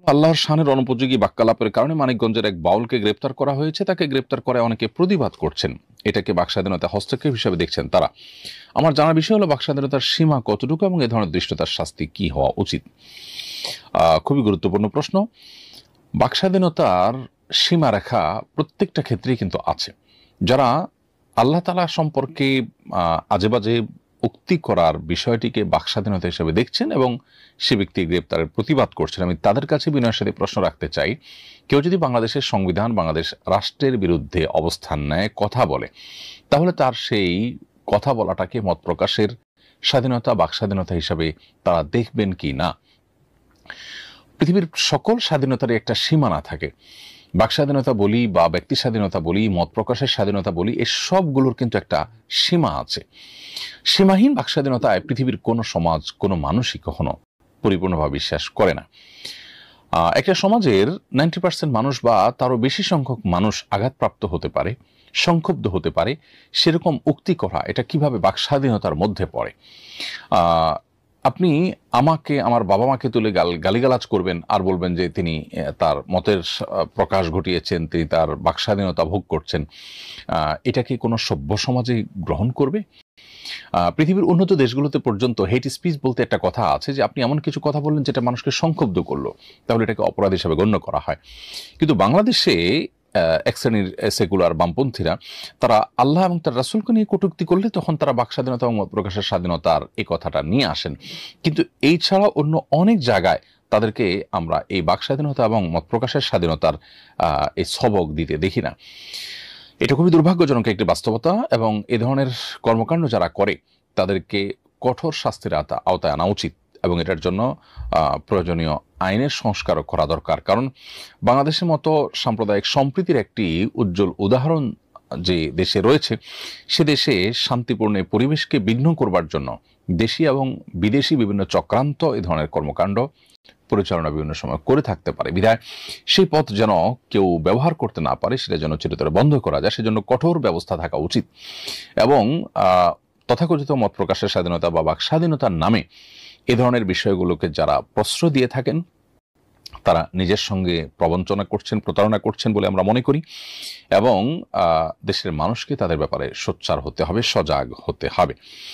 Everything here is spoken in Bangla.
আল্লাহর শানের অনুপযোগী বাক্যালাপের কারণে মানিকগঞ্জের এক বাউলকে গ্রেপ্তার করা হয়েছে। তাকে গ্রেপ্তার করে অনেকে প্রতিবাদ করছেন, এটাকে বাকস্বাধীনতা হস্তক্ষেপ হিসেবে দেখছেন তারা। আমার জানার বিষয় হলো বাকস্বাধীনতার সীমা কতটুকু এবং এ ধরনের দৃষ্টতার শাস্তি কি হওয়া উচিত। খুবই গুরুত্বপূর্ণ প্রশ্ন। বাকস্বাধীনতার সীমারেখা প্রত্যেকটা ক্ষেত্রেই কিন্তু আছে। যারা আল্লাহ তাআলা সম্পর্কে আজে বাজে উক্তি করার বিষয়টিকে বাকস্বাধীনতা হিসেবে দেখছেন এবং সে ব্যক্তি গ্রেপ্তারের প্রতিবাদ করছেন, আমি তাদের কাছে বিনয়ের সাথে প্রশ্ন রাখতে চাই, কেউ যদি বাংলাদেশের সংবিধান, বাংলাদেশ রাষ্ট্রের বিরুদ্ধে অবস্থান নেয়, কথা বলে, তাহলে তার সেই কথা বলাটাকে মত প্রকাশের স্বাধীনতা, বাকস্বাধীনতা হিসাবে তারা দেখবেন কি না? পৃথিবীর সকল স্বাধীনতারই একটা সীমানা থাকে। বাকস্বাধীনতা বলি বা ব্যক্তি স্বাধীনতা বলি, মত প্রকাশের স্বাধীনতা বলি, এই সবগুলোর কিন্তু একটা সীমা আছে। সীমাহীন বাকস্বাধীনতায় পৃথিবীর কোনো সমাজ, কোনো মানুষই কখনো পরিপূর্ণভাবে বিশ্বাস করে না। একটা সমাজের 90% মানুষ বা তারও বেশি সংখ্যক মানুষ আঘাতপ্রাপ্ত হতে পারে, সংক্ষুব্ধ হতে পারে, সেরকম উক্তি করা এটা কিভাবে বাকস্বাধীনতার মধ্যে পড়ে? আপনি আমাকে, আমার বাবা মাকে তুলে গালিগালাজ করবেন আর বলবেন যে তিনি তার মতের প্রকাশ ঘটিয়েছেন, তিনি তার বাকস্বাধীনতা ভোগ করছেন, এটা কি কোনো সভ্য সমাজে গ্রহণ করবে? পৃথিবীর উন্নত দেশগুলোতে পর্যন্ত হেট স্পিচ বলতে একটা কথা আছে যে আপনি এমন কিছু কথা বললেন যেটা মানুষকে সংক্ষুব্ধ করলো, তাহলে এটাকে অপরাধ হিসেবে গণ্য করা হয়। কিন্তু বাংলাদেশে এক শ্রেণীর সেকুলার বামপন্থীরা তারা আল্লাহ এবং তার রাসূলকে নিয়ে কটূক্তি করলে তখন তারা বাকস্বাধীনতা এবং মত প্রকাশের স্বাধীনতার এই কথাটা নিয়ে আসেন। কিন্তু এই ছাড়া অন্য অনেক জায়গায় তাদেরকে আমরা এই বাকস্বাধীনতা এবং মত প্রকাশের স্বাধীনতার এই সবক দিতে দেখি না। এটা খুবই দুর্ভাগ্যজনক একটি বাস্তবতা এবং এ ধরনের কর্মকাণ্ড যারা করে তাদেরকে কঠোর শাস্তির আওতায় আনা উচিত এবং এটার জন্য প্রয়োজনীয় আইনের সংস্কারও করা দরকার। কারণ বাংলাদেশের মতো সাম্প্রদায়িক সম্প্রীতির একটি উজ্জ্বল উদাহরণ যে দেশে রয়েছে, সে দেশে শান্তিপূর্ণ পরিবেশকে বিঘ্ন করবার জন্য দেশি এবং বিদেশি বিভিন্ন চক্রান্ত এ ধরনের কর্মকাণ্ড পরিচালনা বিভিন্ন সময় করে থাকতে পারে। বিধায় সেই পথ যেন কেউ ব্যবহার করতে না পারে, সেটা যেন চিরতরে বন্ধ করা যায়, সেজন্য কঠোর ব্যবস্থা থাকা উচিত। এবং তথাকথিত মত প্রকাশের স্বাধীনতা বা বাক স্বাধীনতার নামে এ ধরনের বিষয়গুলোকে যারা প্রশ্রয় দিয়ে থাকেন তারা নিজের সঙ্গে প্রবঞ্চনা করছেন, প্রতারণা করছেন বলে আমরা মনে করি। এবং দেশের মানুষকে তাদের ব্যাপারে সোচ্চার হতে হবে, সজাগ হতে হবে।